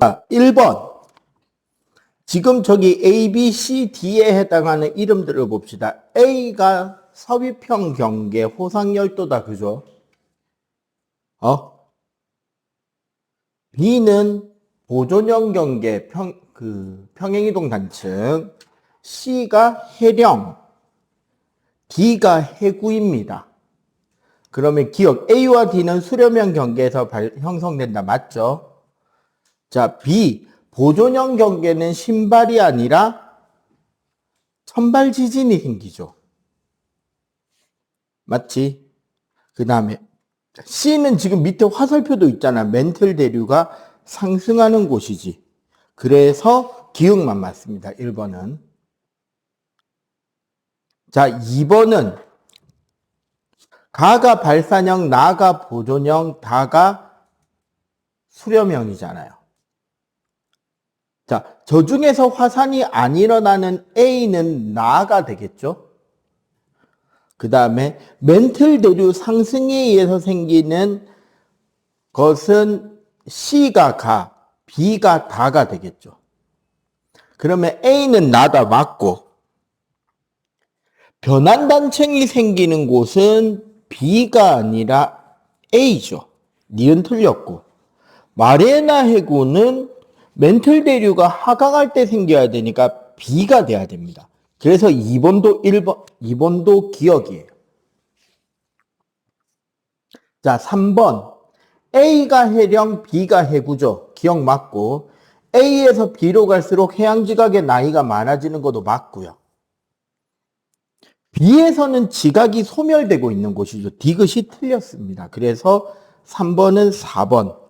자, 1번. 지금 저기 A, B, C, D에 해당하는 이름들을 봅시다. A가 섭입형 경계 호상열도다. 그죠? B는 보존형 경계 평행이동 단층. C가 해령. D가 해구입니다. 그러면 기억 A와 D는 수렴형 경계에서 형성된다. 맞죠? 자, B. 보존형 경계는 신발이 아니라 천발 지진이 생기죠. 맞지? 그 다음에 C는 지금 밑에 화살표도 있잖아. 멘틀 대류가 상승하는 곳이지. 그래서 기억만 맞습니다. 1번은. 자, 2번은 가가 발산형, 나가 보존형, 다가 수렴형이잖아요. 자, 저 중에서 화산이 안 일어나는 A는 나가 되겠죠? 그 다음에 멘틀 대류 상승에 의해서 생기는 것은 C가 가, B가 다가 되겠죠. 그러면 A는 나다 맞고, 변환단층이 생기는 곳은 B가 아니라 A죠. 니은 틀렸고. 마레나 해구는 멘틀 대류가 하강할 때 생겨야 되니까 B가 돼야 됩니다. 그래서 2번도 기억이에요. 자, 3번. A가 해령, B가 해구죠. 기억 맞고. A에서 B로 갈수록 해양지각의 나이가 많아지는 것도 맞고요. B에서는 지각이 소멸되고 있는 곳이죠. 디귿이 틀렸습니다. 그래서 3번은 4번.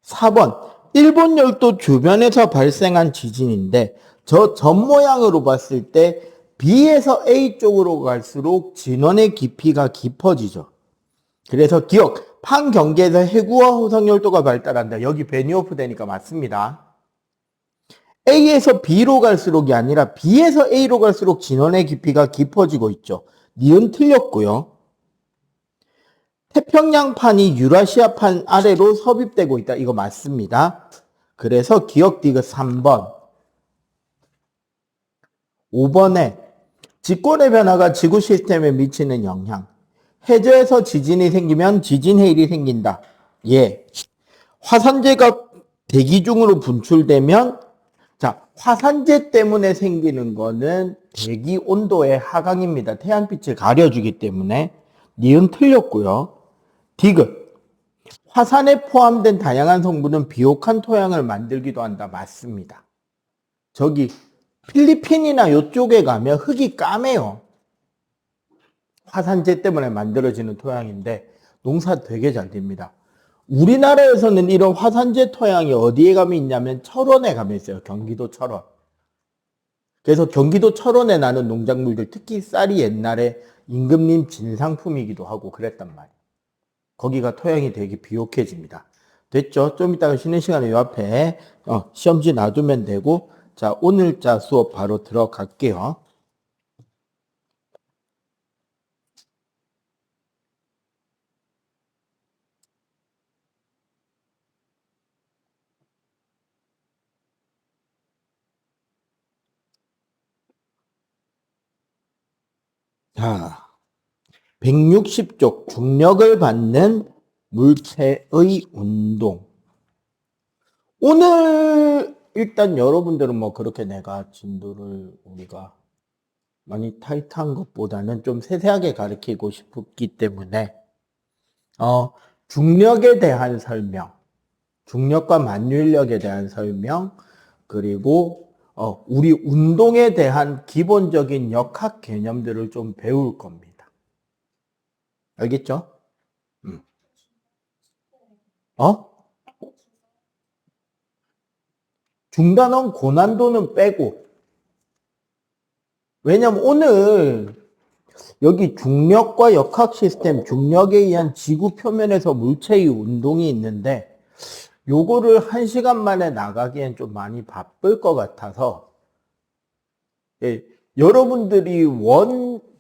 4번. 일본 열도 주변에서 발생한 지진인데 저 점 모양으로 봤을 때 B에서 A 쪽으로 갈수록 진원의 깊이가 깊어지죠. 그래서 기억, 판경계에서 해구와 호성열도가 발달한다. 여기 베니오프 되니까 맞습니다. A에서 B로 갈수록이 아니라 B에서 A로 갈수록 진원의 깊이가 깊어지고 있죠. 니은 틀렸고요. 태평양판이 유라시아판 아래로 섭입되고 있다. 이거 맞습니다. 그래서 기억 디귿 3번. 5번에 직권의 변화가 지구 시스템에 미치는 영향. 해저에서 지진이 생기면 지진 해일이 생긴다. 예. 화산재가 대기 중으로 분출되면 자, 화산재 때문에 생기는 거는 대기 온도의 하강입니다. 태양빛을 가려주기 때문에 니은 틀렸고요. 디귿. 화산에 포함된 다양한 성분은 비옥한 토양을 만들기도 한다. 맞습니다. 저기 필리핀이나 이쪽에 가면 흙이 까매요. 화산재 때문에 만들어지는 토양인데 농사 되게 잘 됩니다. 우리나라에서는 이런 화산재 토양이 어디에 가면 있냐면 철원에 가면 있어요. 경기도 철원. 그래서 경기도 철원에 나는 농작물들, 특히 쌀이 옛날에 임금님 진상품이기도 하고 그랬단 말이에요. 거기가 토양이 되게 비옥해집니다. 됐죠? 좀 이따가 쉬는 시간에 요 앞에 시험지 놔두면 되고, 자, 오늘자 수업 바로 들어갈게요. 자, 160쪽 중력을 받는 물체의 운동. 오늘 일단 여러분들은 뭐 그렇게 내가 진도를 우리가 많이 타이트한 것보다는 좀 세세하게 가르치고 싶기 때문에 중력에 대한 설명, 중력과 만유인력에 대한 설명, 그리고 우리 운동에 대한 기본적인 역학 개념들을 좀 배울 겁니다. 알겠죠? 중단원 고난도는 빼고. 왜냐면 오늘 여기 중력과 역학 시스템, 중력에 의한 지구 표면에서 물체의 운동이 있는데 요거를 1시간 만에 나가기엔 좀 많이 바쁠 것 같아서 여러분들이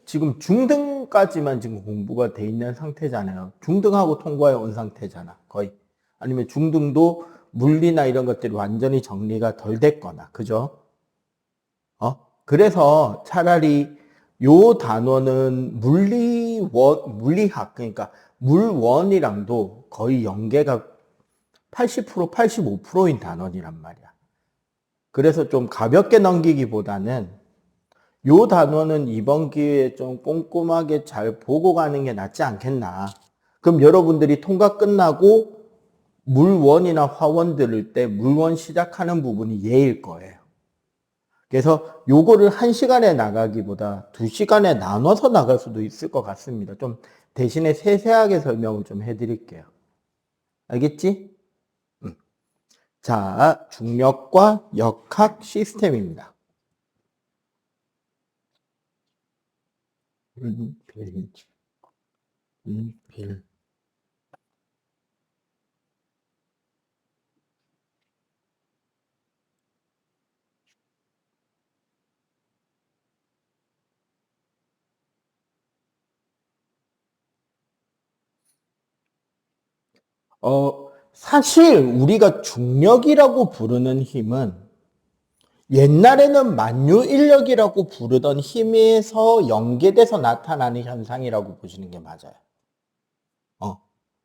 지금 중등까지만 지금 공부가 돼 있는 상태잖아요. 중등하고 통과해 온 상태잖아. 거의. 아니면 중등도 물리나 이런 것들이 완전히 정리가 덜 됐거나, 그죠? 그래서 차라리 요 단원은 물리학, 그러니까 물원이랑도 거의 연계가 80%, 85%인 단원이란 말이야. 그래서 좀 가볍게 넘기기보다는 요 단원은 이번 기회에 좀 꼼꼼하게 잘 보고 가는 게 낫지 않겠나. 그럼 여러분들이 통과 끝나고 물원이나 화원 들을 때 물원 시작하는 부분이 예일 거예요. 그래서 요거를 1시간에 나가기보다 2시간에 나눠서 나갈 수도 있을 것 같습니다. 좀 대신에 세세하게 설명을 좀 해드릴게요. 알겠지? 자, 중력과 역학 시스템입니다. 빌. 사실 우리가 중력이라고 부르는 힘은 옛날에는 만유인력이라고 부르던 힘에서 연계돼서 나타나는 현상이라고 보시는 게 맞아요.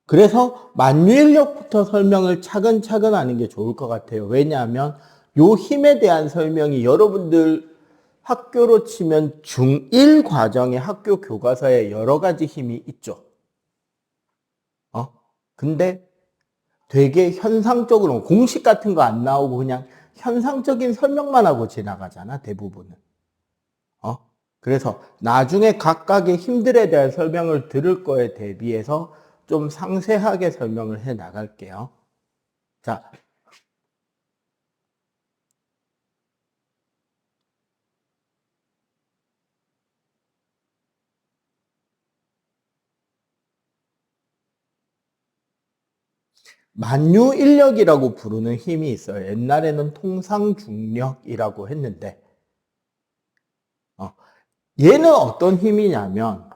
그래서 만유인력부터 설명을 차근차근 하는 게 좋을 것 같아요. 왜냐하면 요 힘에 대한 설명이 여러분들 학교로 치면 중1 과정의 학교 교과서에 여러 가지 힘이 있죠. 근데 되게 현상적으로 공식 같은 거 안 나오고 그냥 현상적인 설명만 하고 지나가잖아, 대부분은. 그래서 나중에 각각의 힘들에 대한 설명을 들을 거에 대비해서 좀 상세하게 설명을 해 나갈게요. 자, 만유인력이라고 부르는 힘이 있어요. 옛날에는 통상중력이라고 했는데 얘는 어떤 힘이냐면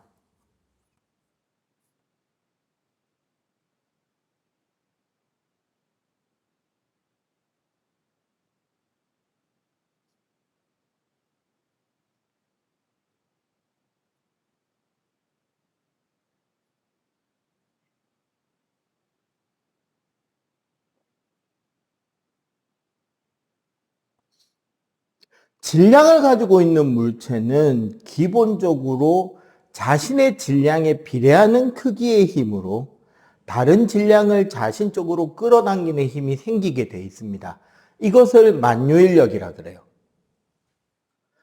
질량을 가지고 있는 물체는 기본적으로 자신의 질량에 비례하는 크기의 힘으로 다른 질량을 자신 쪽으로 끌어당기는 힘이 생기게 돼 있습니다. 이것을 만유인력이라 그래요.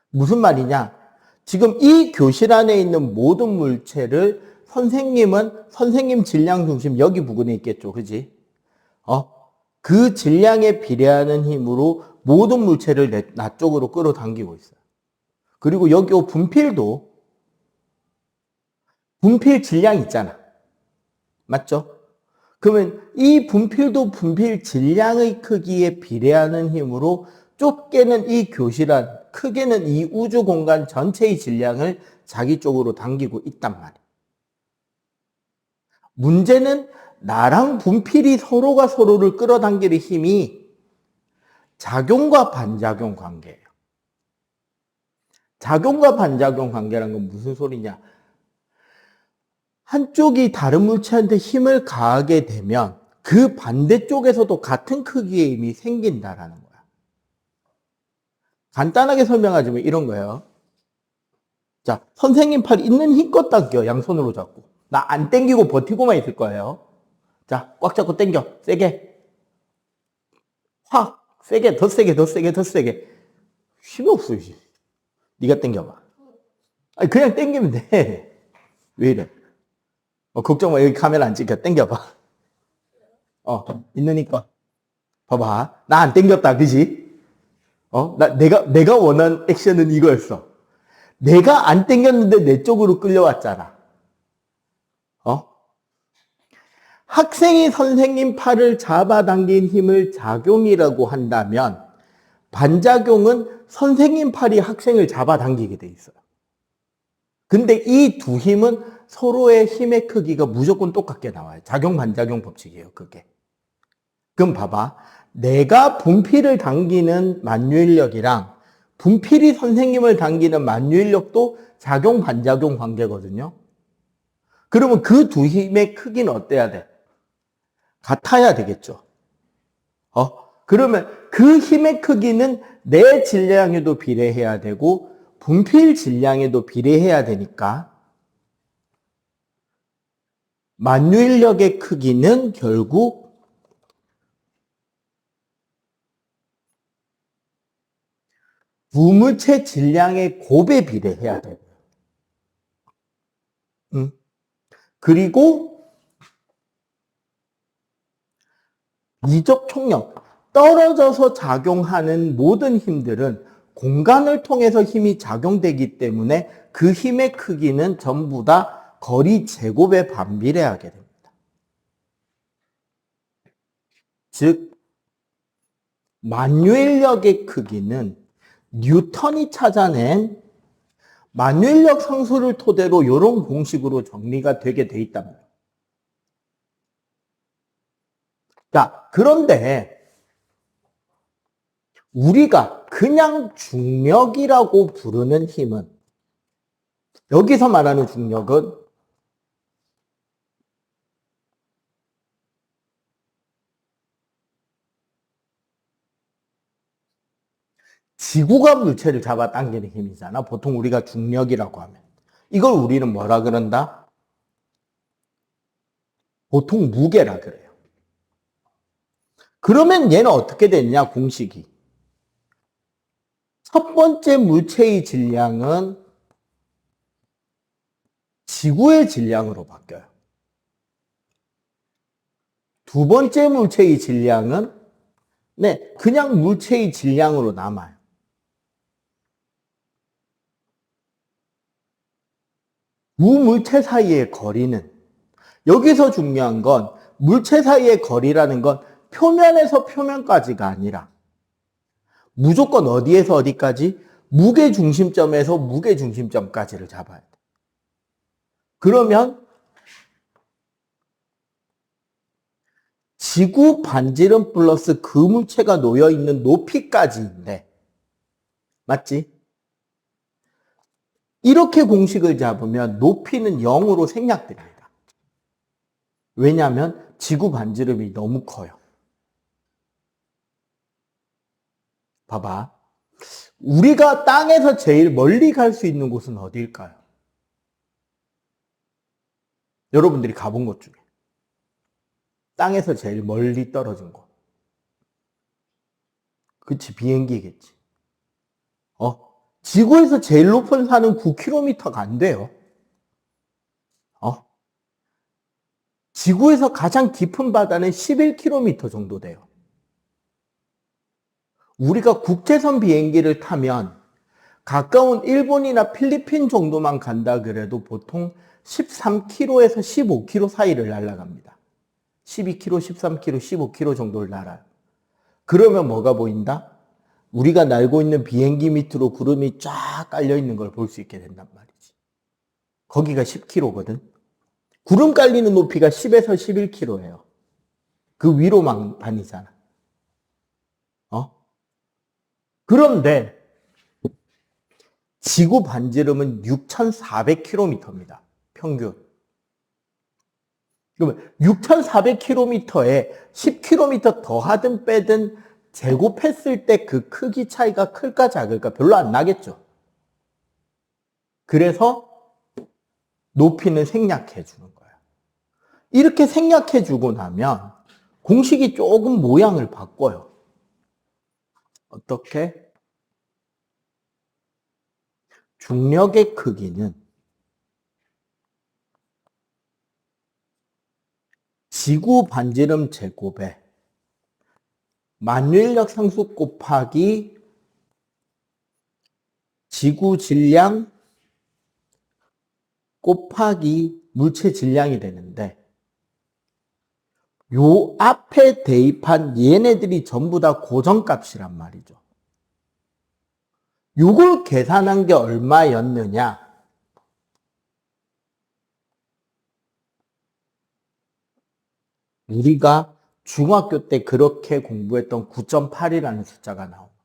무슨 말이냐? 지금 이 교실 안에 있는 모든 물체를 선생님은 선생님 질량 중심 여기 부근에 있겠죠. 그지? 그 질량에 비례하는 힘으로 모든 물체를 나 쪽으로 끌어당기고 있어요. 그리고 여기 분필도 분필 질량 있잖아. 맞죠? 그러면 이 분필도 분필 질량의 크기에 비례하는 힘으로 좁게는 이 교실 안, 크게는 이 우주 공간 전체의 질량을 자기 쪽으로 당기고 있단 말이에요. 문제는 나랑 분필이 서로가 서로를 끌어당기는 힘이 작용과 반작용 관계예요. 작용과 반작용 관계라는 건 무슨 소리냐? 한쪽이 다른 물체한테 힘을 가하게 되면 그 반대쪽에서도 같은 크기의 힘이 생긴다라는 거야. 간단하게 설명하자면 이런 거예요. 자, 선생님 팔 있는 힘껏 당겨. 양손으로 잡고. 나 안 당기고 버티고만 있을 거예요. 자, 꽉 잡고 당겨. 세게. 확. 세게, 더 세게, 더 세게, 더 세게. 힘이 없어, 이제. 네가 당겨봐. 아니, 그냥 당기면 돼. 왜 이래? 걱정 마. 여기 카메라 안 찍혀. 당겨봐. 있는 힘껏. 봐봐. 나 안 당겼다. 그지? 내가 원한 액션은 이거였어. 내가 안 당겼는데 내 쪽으로 끌려왔잖아. 학생이 선생님 팔을 잡아당긴 힘을 작용이라고 한다면 반작용은 선생님 팔이 학생을 잡아당기게 돼 있어요. 근데 이 두 힘은 서로의 힘의 크기가 무조건 똑같게 나와요. 작용 반작용 법칙이에요, 그게. 그럼 봐봐. 내가 분필을 당기는 만유인력이랑 분필이 선생님을 당기는 만유인력도 작용, 반작용 관계거든요. 그러면 그 두 힘의 크기는 어때야 돼? 같아야 되겠죠. 그러면 그 힘의 크기는 내 질량에도 비례해야 되고 분필 질량에도 비례해야 되니까 만유인력의 크기는 결국 부물체 질량의 곱에 비례해야 돼요. 그리고 미적 총력, 떨어져서 작용하는 모든 힘들은 공간을 통해서 힘이 작용되기 때문에 그 힘의 크기는 전부 다 거리 제곱에 반비례하게 됩니다. 즉, 만유인력의 크기는 뉴턴이 찾아낸 만유인력 상수를 토대로 이런 공식으로 정리가 되게 돼 있답니다. 자, 그런데 우리가 그냥 중력이라고 부르는 힘은, 여기서 말하는 중력은 지구가 물체를 잡아당기는 힘이잖아. 보통 우리가 중력이라고 하면. 이걸 우리는 뭐라 그런다? 보통 무게라 그래요. 그러면 얘는 어떻게 됐냐, 공식이. 첫 번째 물체의 질량은 지구의 질량으로 바뀌어요. 두 번째 물체의 질량은 그냥 물체의 질량으로 남아요. 두 물체 사이의 거리는, 여기서 중요한 건 물체 사이의 거리라는 건 표면에서 표면까지가 아니라 무조건 어디에서 어디까지? 무게중심점에서 무게중심점까지를 잡아야 돼. 그러면 지구 반지름 플러스 그 물체가 놓여있는 높이까지인데, 맞지? 이렇게 공식을 잡으면 높이는 0으로 생략됩니다. 왜냐하면 지구 반지름이 너무 커요. 봐봐. 우리가 땅에서 제일 멀리 갈 수 있는 곳은 어디일까요? 여러분들이 가본 곳 중에. 땅에서 제일 멀리 떨어진 곳. 그치, 비행기겠지. 지구에서 제일 높은 산은 9km가 안 돼요. 지구에서 가장 깊은 바다는 11km 정도 돼요. 우리가 국제선 비행기를 타면 가까운 일본이나 필리핀 정도만 간다 그래도 보통 13km에서 15km 사이를 날아갑니다. 12km, 13km, 15km 정도를 날아요. 그러면 뭐가 보인다? 우리가 날고 있는 비행기 밑으로 구름이 쫙 깔려 있는 걸 볼 수 있게 된단 말이지. 거기가 10km거든. 구름 깔리는 높이가 10에서 11km예요. 그 위로만 다니잖아. 그런데 지구 반지름은 6,400km입니다. 평균. 그러면 6,400km에 10km 더 하든 빼든 제곱했을 때 그 크기 차이가 클까 작을까 별로 안 나겠죠. 그래서 높이는 생략해 주는 거예요. 이렇게 생략해 주고 나면 공식이 조금 모양을 바꿔요. 어떻게? 중력의 크기는 지구 반지름 제곱에 만유인력 상수 곱하기 지구 질량 곱하기 물체 질량이 되는데, 요 앞에 대입한 얘네들이 전부 다 고정값이란 말이죠. 요걸 계산한 게 얼마였느냐? 우리가 중학교 때 그렇게 공부했던 9.8이라는 숫자가 나옵니다.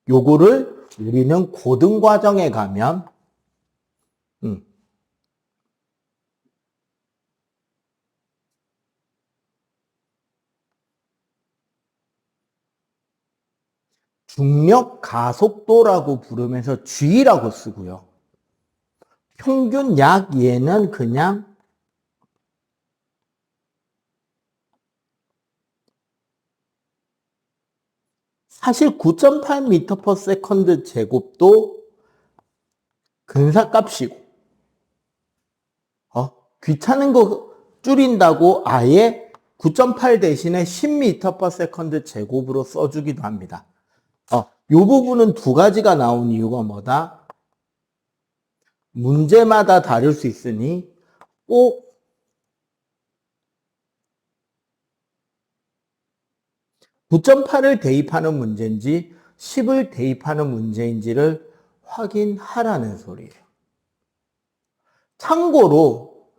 요거를 우리는 고등과정에 가면 중력 가속도라고 부르면서 G라고 쓰고요. 평균 약 얘는 그냥 사실 9.8m/s 제곱도 근사값이고 귀찮은 거 줄인다고 아예 9.8 대신에 10m/s 제곱으로 써주기도 합니다. 이 부분은 두 가지가 나온 이유가 뭐다? 문제마다 다를 수 있으니 꼭 9.8을 대입하는 문제인지 10을 대입하는 문제인지를 확인하라는 소리예요. 참고로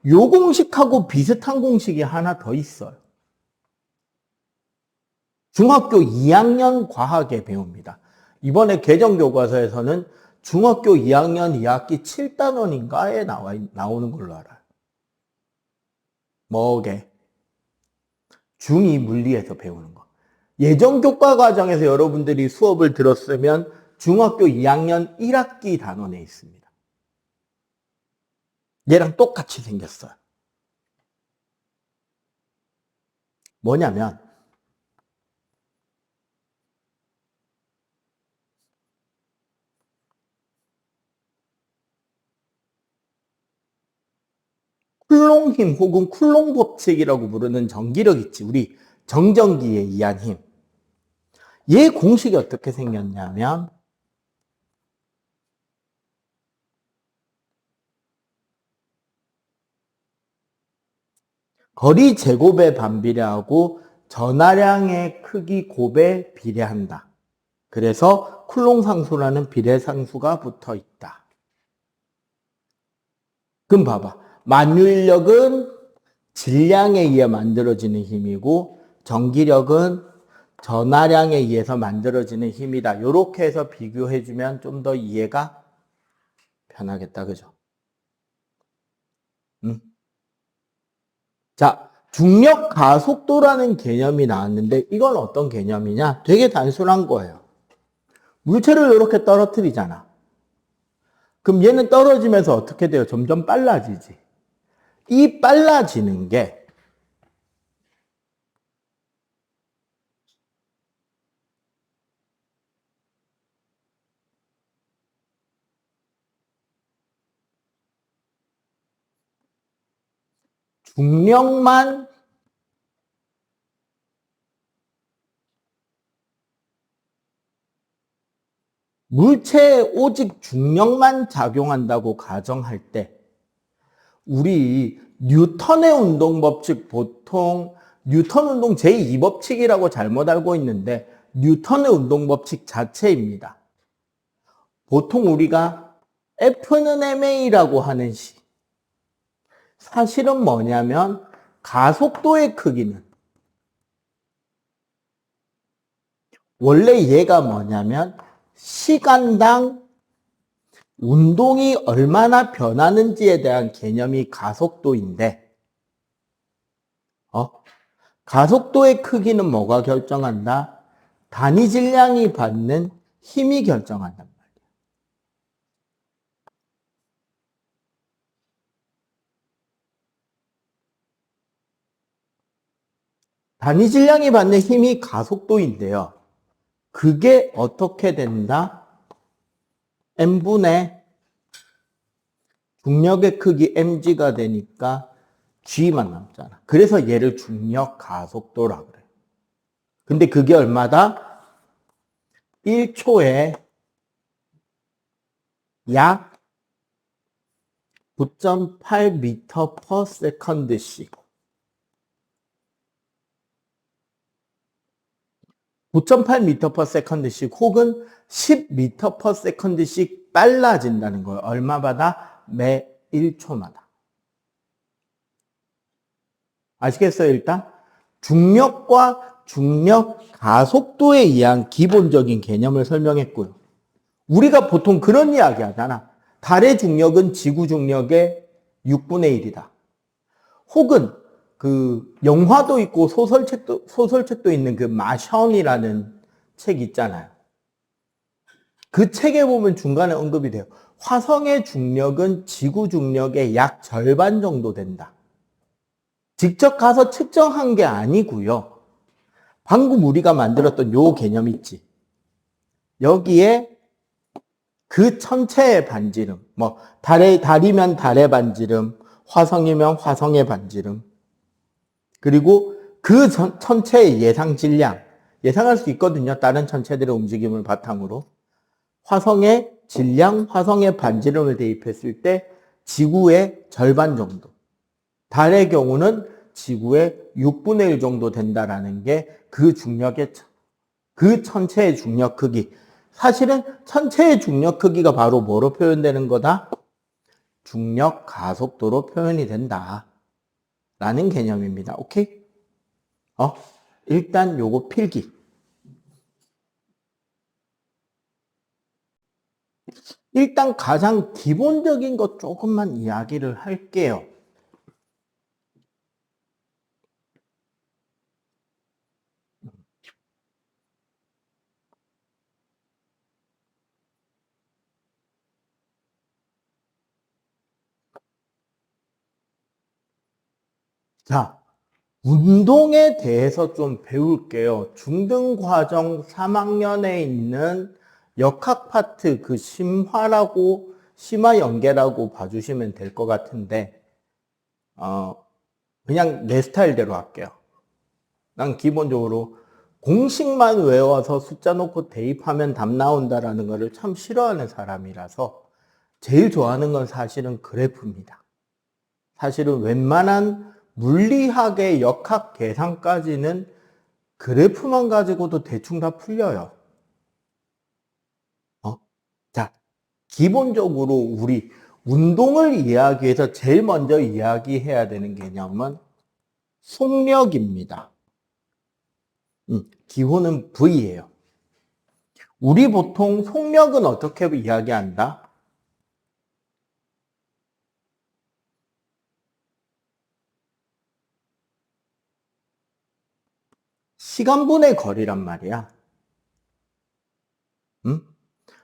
요 공식하고 비슷한 공식이 하나 더 있어요. 중학교 2학년 과학에 배웁니다. 이번에 개정교과서에서는 중학교 2학년 2학기 7단원인가에 나오는 걸로 알아요. 뭐게? 중2 물리에서 배우는 거. 예전 교과 과정에서 여러분들이 수업을 들었으면 중학교 2학년 1학기 단원에 있습니다. 얘랑 똑같이 생겼어요. 뭐냐면 쿨롱힘 혹은 쿨롱 법칙이라고 부르는 전기력 있지. 우리 정전기에 의한 힘. 얘 공식이 어떻게 생겼냐면 거리 제곱에 반비례하고 전하량의 크기 곱에 비례한다. 그래서 쿨롱 상수라는 비례상수가 붙어 있다. 그럼 봐봐. 만유인력은 질량에 의해 만들어지는 힘이고 전기력은 전하량에 의해서 만들어지는 힘이다. 이렇게 해서 비교해주면 좀 더 이해가 편하겠다. 그죠? 자, 중력 가속도라는 개념이 나왔는데 이건 어떤 개념이냐? 되게 단순한 거예요. 물체를 이렇게 떨어뜨리잖아. 그럼 얘는 떨어지면서 어떻게 돼요? 점점 빨라지지. 이 빨라지는 게 중력만 물체에 오직 중력만 작용한다고 가정할 때 우리 뉴턴의 운동 법칙 보통 뉴턴 운동 제2법칙이라고 잘못 알고 있는데 뉴턴의 운동 법칙 자체입니다. 보통 우리가 F는 ma라고 하는 시 사실은 뭐냐면 가속도의 크기는 원래 얘가 뭐냐면 시간당 운동이 얼마나 변하는지에 대한 개념이 가속도인데 가속도의 크기는 뭐가 결정한다? 단위 질량이 받는 힘이 결정한단 말이에요. 단위 질량이 받는 힘이 가속도인데요. 그게 어떻게 된다? m분의 중력의 크기 mg가 되니까 g만 남잖아. 그래서 얘를 중력 가속도라고 그래요. 근데 그게 얼마다? 1초에 약 9.8m/s씩 9.8m/s씩 혹은 10m/s씩 빨라진다는 거예요. 얼마마다? 매 1초마다. 아시겠어요? 일단 중력과 중력 가속도에 의한 기본적인 개념을 설명했고요. 우리가 보통 그런 이야기 하잖아. 달의 중력은 지구 중력의 6분의 1이다. 혹은 그 영화도 있고 소설책도 있는 그 마션이라는 책 있잖아요. 그 책에 보면 중간에 언급이 돼요. 화성의 중력은 지구 중력의 약 절반 정도 된다. 직접 가서 측정한 게 아니고요. 방금 우리가 만들었던 요 개념 있지. 여기에 그 천체의 반지름, 뭐 달이면 달의 반지름, 화성이면 화성의 반지름, 그리고 그 천체의 예상 질량, 예상할 수 있거든요. 다른 천체들의 움직임을 바탕으로. 화성의 질량, 화성의 반지름을 대입했을 때 지구의 절반 정도. 달의 경우는 지구의 6분의 1 정도 된다라는 게 그 중력의, 그 천체의 중력 크기. 사실은 천체의 중력 크기가 바로 뭐로 표현되는 거다? 중력 가속도로 표현이 된다. 라는 개념입니다. 오케이? 일단 요거 필기. 일단 가장 기본적인 것 조금만 이야기를 할게요. 자, 운동에 대해서 좀 배울게요. 중등과정 3학년에 있는 역학 파트 그 심화 연계라고 봐주시면 될 것 같은데, 그냥 내 스타일대로 할게요. 난 기본적으로 공식만 외워서 숫자 놓고 대입하면 답 나온다라는 거를 참 싫어하는 사람이라서 제일 좋아하는 건 사실은 그래프입니다. 사실은 웬만한 물리학의 역학 계산까지는 그래프만 가지고도 대충 다 풀려요. 자, 기본적으로 우리 운동을 이야기해서 제일 먼저 이야기해야 되는 개념은 속력입니다. 기호는 V예요. 우리 보통 속력은 어떻게 이야기한다? 시간분의 거리란 말이야.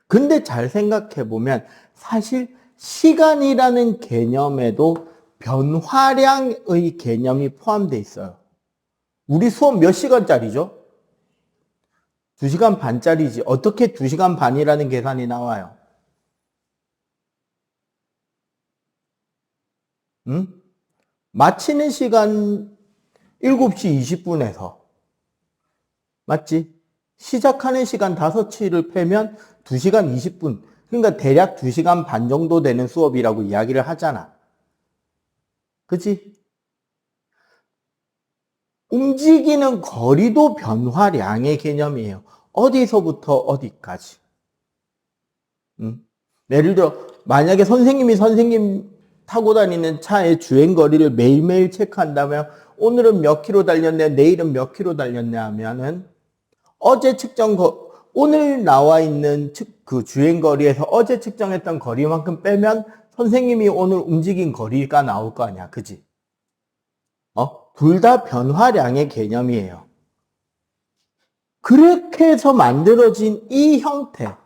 근데 잘 생각해 보면 사실 시간이라는 개념에도 변화량의 개념이 포함되어 있어요. 우리 수업 몇 시간짜리죠? 2시간 반짜리지. 어떻게 2시간 반이라는 계산이 나와요? 마치는 시간 7시 20분에서 맞지? 시작하는 시간 5시를 빼면 2시간 20분. 그러니까 대략 2시간 반 정도 되는 수업이라고 이야기를 하잖아. 그치? 움직이는 거리도 변화량의 개념이에요. 어디서부터 어디까지. 예를 들어 만약에 선생님 타고 다니는 차의 주행거리를 매일매일 체크한다면 오늘은 몇 킬로 달렸네, 내일은 몇 킬로 달렸네 하면은 어제 오늘 나와 있는 그 주행거리에서 어제 측정했던 거리만큼 빼면 선생님이 오늘 움직인 거리가 나올 거 아니야. 그지? 둘 다 변화량의 개념이에요. 그렇게 해서 만들어진 이 형태.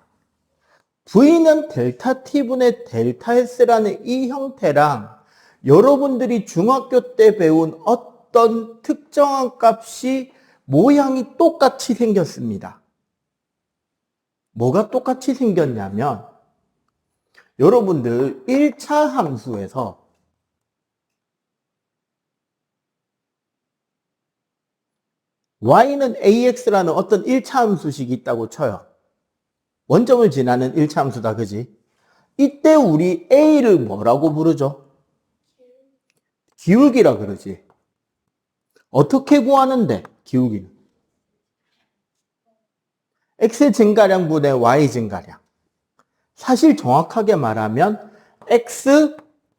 V는 델타 T분의 델타 S라는 이 형태랑 여러분들이 중학교 때 배운 어떤 특정한 값이 모양이 똑같이 생겼습니다. 뭐가 똑같이 생겼냐면 여러분들 1차 함수에서 y는 ax라는 어떤 1차 함수식이 있다고 쳐요. 원점을 지나는 1차 함수다, 그지? 이때 우리 a를 뭐라고 부르죠? 기울기라 그러지. 어떻게 구하는데, 기울기는? x 증가량분의 y 증가량. 사실 정확하게 말하면 x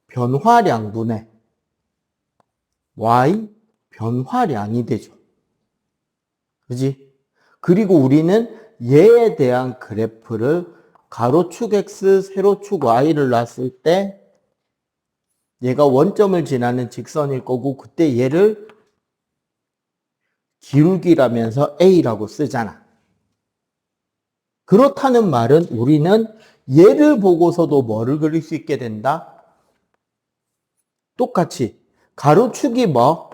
변화량분의 y 변화량이 되죠. 그지? 그리고 우리는 얘에 대한 그래프를 가로축 x, 세로축 y를 놨을 때 얘가 원점을 지나는 직선일 거고 그때 얘를 기울기라면서 a라고 쓰잖아. 그렇다는 말은 우리는 얘를 보고서도 뭐를 그릴 수 있게 된다? 똑같이 가로축이 뭐?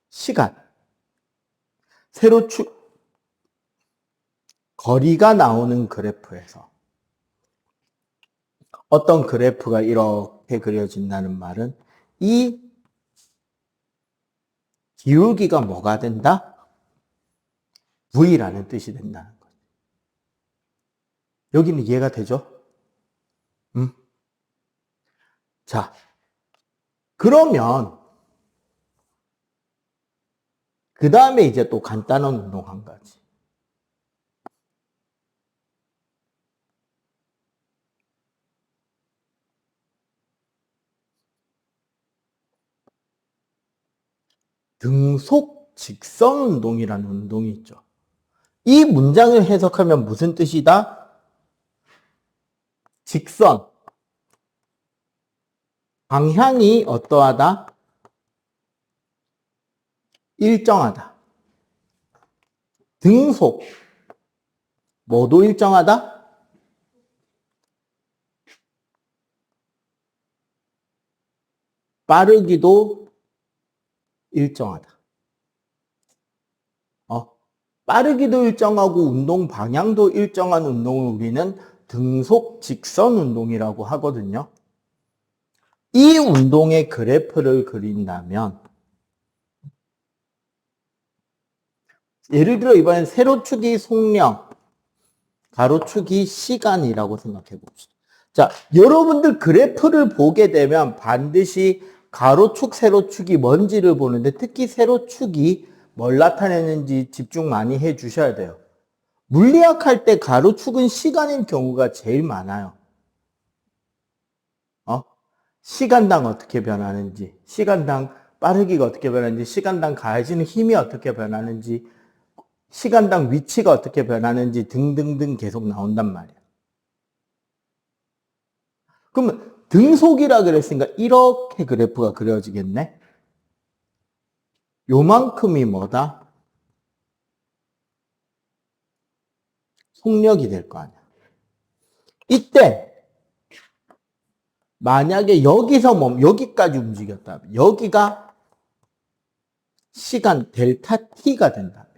시간. 세로축 거리가 나오는 그래프에서 어떤 그래프가 이렇게 그려진다는 말은 이 기울기가 뭐가 된다? V라는 뜻이 된다는 거예요. 여기는 이해가 되죠? 자, 그러면 그 다음에 이제 또 간단한 운동 한 가지. 등속 직선 운동이라는 운동이 있죠. 이 문장을 해석하면 무슨 뜻이다? 직선. 방향이 어떠하다? 일정하다. 등속. 뭐도 일정하다? 빠르기도 일정하다. 빠르기도 일정하고 운동 방향도 일정한 운동을 우리는 등속 직선 운동이라고 하거든요. 이 운동의 그래프를 그린다면 예를 들어 이번엔 세로축이 속력, 가로축이 시간이라고 생각해 봅시다. 자, 여러분들 그래프를 보게 되면 반드시 가로축, 세로축이 뭔지를 보는데 특히 세로축이 뭘 나타내는지 집중 많이 해 주셔야 돼요. 물리학 할 때 가로축은 시간인 경우가 제일 많아요. 시간당 어떻게 변하는지, 시간당 빠르기가 어떻게 변하는지, 시간당 가해지는 힘이 어떻게 변하는지, 시간당 위치가 어떻게 변하는지 등등등 계속 나온단 말이야. 그러면 등속이라 그랬으니까 이렇게 그래프가 그려지겠네? 요만큼이 뭐다? 속력이 될 거 아니야. 이때 만약에 여기서 여기까지 움직였다면 여기가 시간 델타 t가 된다면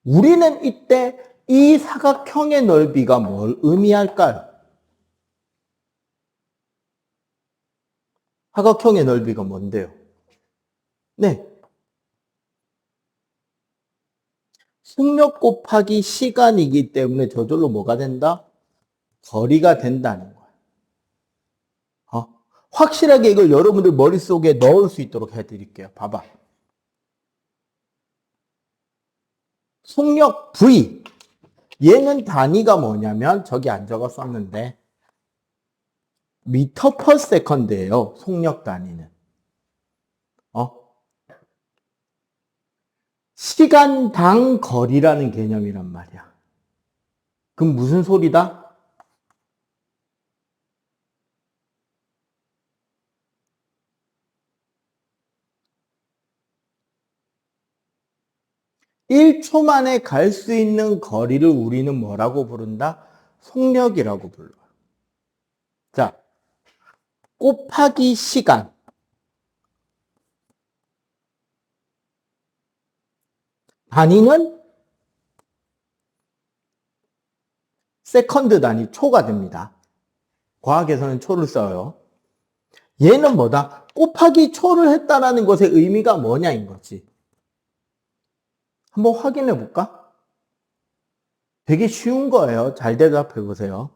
우리는 이때 이 사각형의 넓이가 뭘 의미할까요? 사각형의 넓이가 뭔데요? 네. 속력 곱하기 시간이기 때문에 저절로 뭐가 된다? 거리가 된다는 거예요. 확실하게 이걸 여러분들 머릿속에 넣을 수 있도록 해드릴게요. 봐봐. 속력 V. 얘는 단위가 뭐냐면 저기 안 적었었는데 미터 퍼 세컨드예요. 속력 단위는. 시간당 거리라는 개념이란 말이야. 그럼 무슨 소리다? (1초) 만에 갈 수 있는 거리를 우리는 뭐라고 부른다? 속력이라고 불러요. 자, 곱하기 시간. 단위는 세컨드 단위, 초가 됩니다. 과학에서는 초를 써요. 얘는 뭐다? 곱하기 초를 했다라는 것의 의미가 뭐냐인 거지. 한번 확인해 볼까? 되게 쉬운 거예요. 잘 대답해 보세요.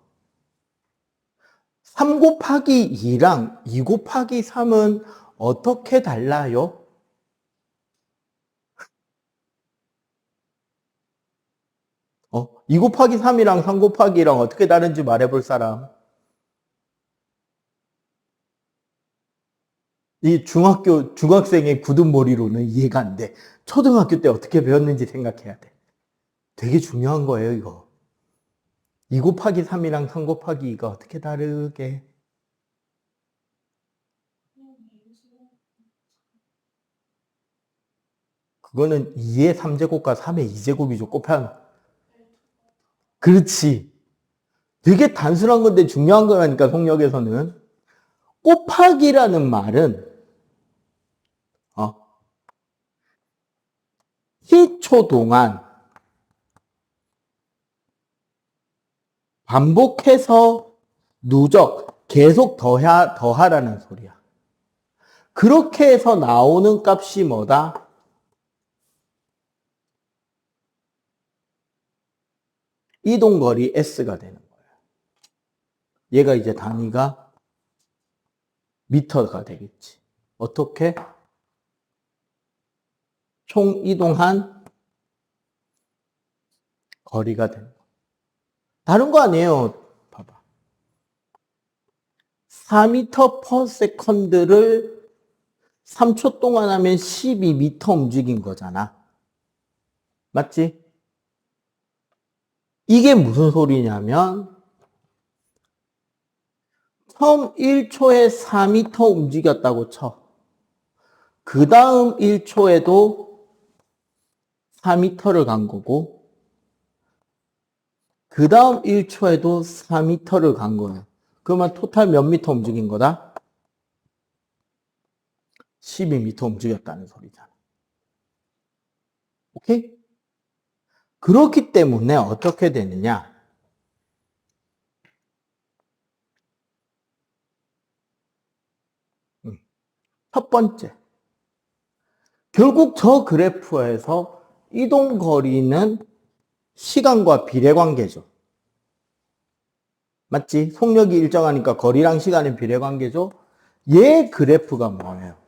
3 곱하기 2랑 2 곱하기 3은 어떻게 달라요? 2 곱하기 3이랑 3 곱하기 2랑 어떻게 다른지 말해볼 사람? 이 중학생의 굳은 머리로는 이해가 안 돼. 초등학교 때 어떻게 배웠는지 생각해야 돼. 되게 중요한 거예요, 이거. 2 곱하기 3이랑 3 곱하기 2가 어떻게 다르게? 그거는 2의 3제곱과 3의 2제곱이죠. 곱하면. 그렇지. 되게 단순한 건데 중요한 거라니까, 속력에서는. 곱하기라는 말은 희초 동안 반복해서 누적, 계속 더하라는 소리야. 그렇게 해서 나오는 값이 뭐다? 이동거리 S가 되는 거예요. 얘가 이제 단위가 미터가 되겠지. 어떻게? 총 이동한 거리가 되는 거예요. 다른 거 아니에요. 봐봐. 4m per second를 3초 동안 하면 12m 움직인 거잖아. 맞지? 이게 무슨 소리냐면 처음 1초에 4m 움직였다고 쳐. 그 다음 1초에도 4m를 간 거고 그 다음 1초에도 4m를 간 거예요. 그러면 토탈 몇 미터 움직인 거다? 12m 움직였다는 소리잖아. 오케이? 그렇기 때문에 어떻게 되느냐? 첫 번째, 결국 저 그래프에서 이동 거리는 시간과 비례관계죠. 맞지? 속력이 일정하니까 거리랑 시간의 비례관계죠. 얘 그래프가 뭐예요?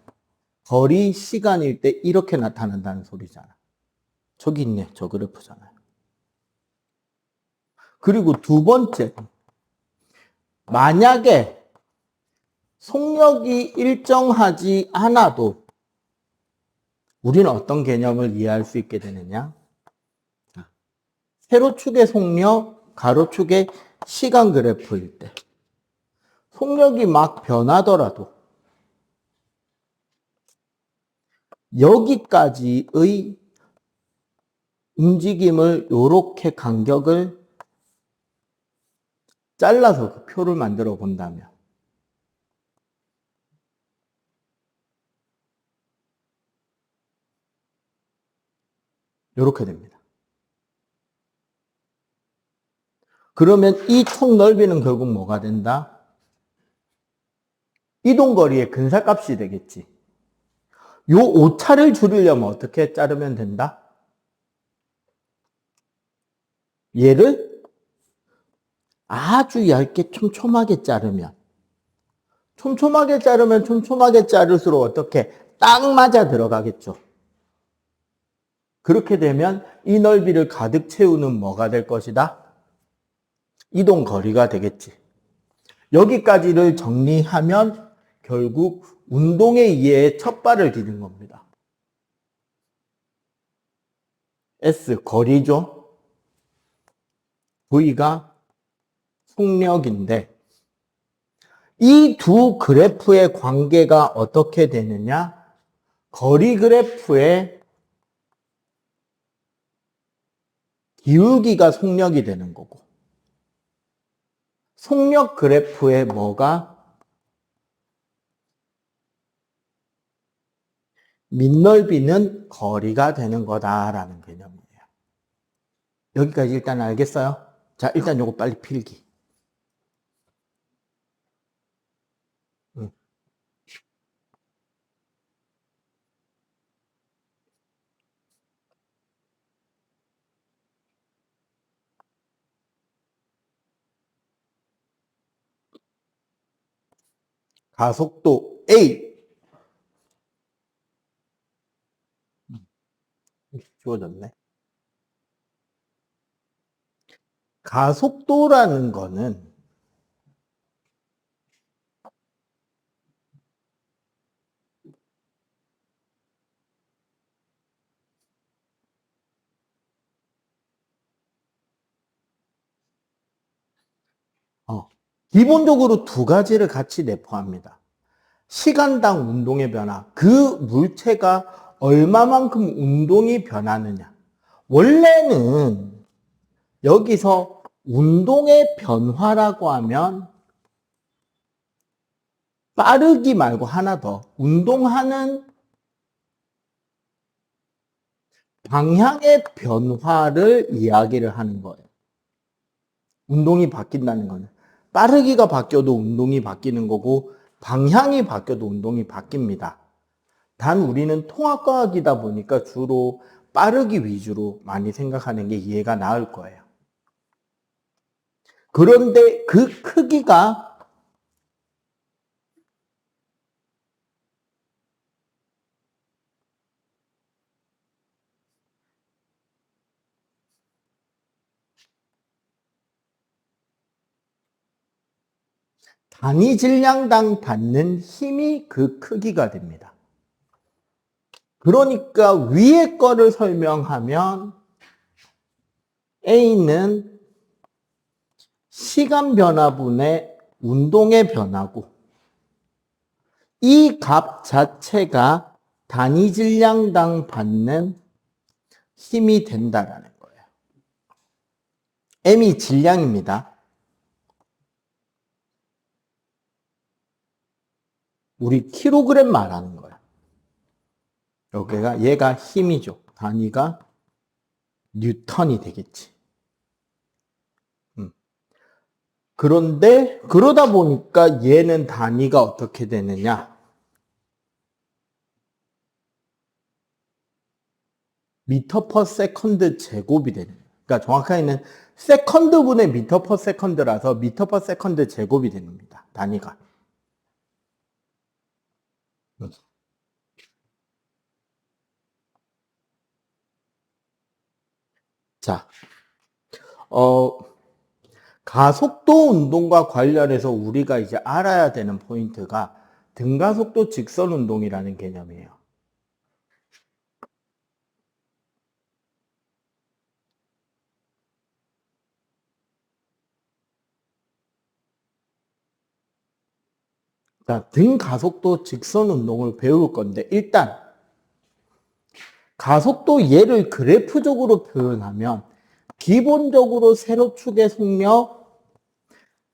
거리, 시간일 때 이렇게 나타난다는 소리잖아. 저기 있네. 저 그래프잖아요. 그리고 두 번째, 만약에 속력이 일정하지 않아도 우리는 어떤 개념을 이해할 수 있게 되느냐? 세로축의 속력, 가로축의 시간 그래프일 때 속력이 막 변하더라도 여기까지의 움직임을 이렇게 간격을 잘라서 그 표를 만들어 본다면 이렇게 됩니다. 그러면 이 총 넓이는 결국 뭐가 된다? 이동거리의 근사값이 되겠지. 요 오차를 줄이려면 어떻게 자르면 된다? 얘를 아주 얇게 촘촘하게 촘촘하게 자를수록 어떻게 딱 맞아 들어가겠죠. 그렇게 되면 이 넓이를 가득 채우는 뭐가 될 것이다? 이동 거리가 되겠지. 여기까지를 정리하면 결국 운동의 이해의 첫 발을 디딘 겁니다. S 거리죠. V가 속력인데 이 두 그래프의 관계가 어떻게 되느냐? 거리 그래프의 기울기가 속력이 되는 거고 속력 그래프의 뭐가 밑넓이는 거리가 되는 거다라는 개념이에요. 여기까지 일단 알겠어요? 자, 일단 요거 빨리 필기. 가속도 A. 지워졌네. 가속도라는 거는 기본적으로 두 가지를 같이 내포합니다. 시간당 운동의 변화, 그 물체가 얼마만큼 운동이 변하느냐. 원래는 여기서 운동의 변화라고 하면 빠르기 말고 하나 더, 운동하는 방향의 변화를 이야기를 하는 거예요. 운동이 바뀐다는 거는 빠르기가 바뀌어도 운동이 바뀌는 거고 방향이 바뀌어도 운동이 바뀝니다. 단 우리는 통합과학이다 보니까 주로 빠르기 위주로 많이 생각하는 게 이해가 나을 거예요. 그런데 그 크기가 단위 질량당 받는 힘이 그 크기가 됩니다. 그러니까 위에 거를 설명하면 A는 시간 변화분의 운동의 변화고 이 값 자체가 단위 질량당 받는 힘이 된다라는 거예요. M이 질량입니다. 우리 킬로그램 말하는 거야. 여기가 얘가 힘이죠. 단위가 뉴턴이 되겠지. 그런데 그러다 보니까 얘는 단위가 어떻게 되느냐? 미터 퍼 세컨드 제곱이 되는 거예요. 그러니까 정확하게는 세컨드분의 미터 퍼 세컨드라서 미터 퍼 세컨드 제곱이 됩니다. 단위가. 자, 가속도 운동과 관련해서 우리가 이제 알아야 되는 포인트가 등가속도 직선 운동이라는 개념이에요. 자, 등가속도 직선 운동을 배울 건데 일단 가속도 얘를 그래프적으로 표현하면 기본적으로 세로축의 속력,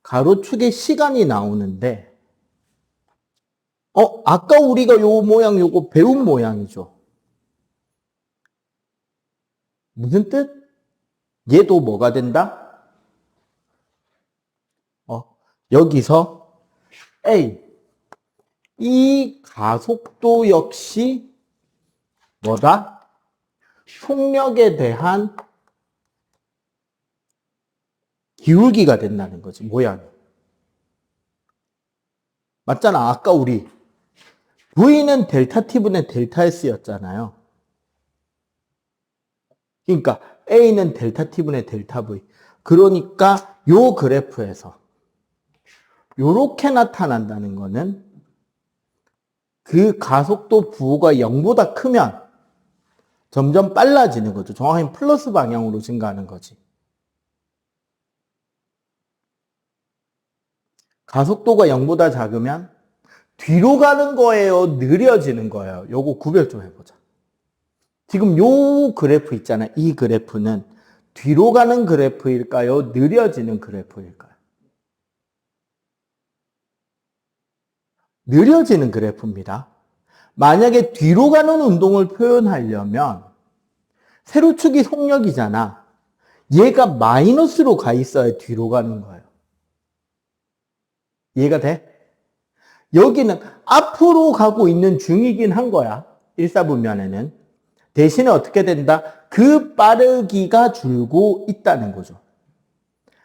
가로축의 시간이 나오는데 아까 우리가 요 모양 요거 배운 모양이죠. 무슨 뜻? 얘도 뭐가 된다? 여기서 A 이 가속도 역시 뭐다? 속력에 대한 기울기가 된다는 거지, 모양이. 맞잖아. 아까 우리 V는 델타 T분의 델타 S였잖아요. 그러니까 A는 델타 T분의 델타 V. 그러니까 요 그래프에서 요렇게 나타난다는 거는 그 가속도 부호가 0보다 크면 점점 빨라지는 거죠. 정확히 플러스 방향으로 증가하는 거지. 가속도가 0보다 작으면 뒤로 가는 거예요? 느려지는 거예요? 요거 구별 좀 해보자. 지금 요 그래프 있잖아요. 이 그래프는 뒤로 가는 그래프일까요? 느려지는 그래프일까요? 느려지는 그래프입니다. 만약에 뒤로 가는 운동을 표현하려면 세로축이 속력이잖아. 얘가 마이너스로 가 있어야 뒤로 가는 거예요. 이해가 돼? 여기는 앞으로 가고 있는 중이긴 한 거야. 일사분면에는. 대신에 어떻게 된다? 그 빠르기가 줄고 있다는 거죠.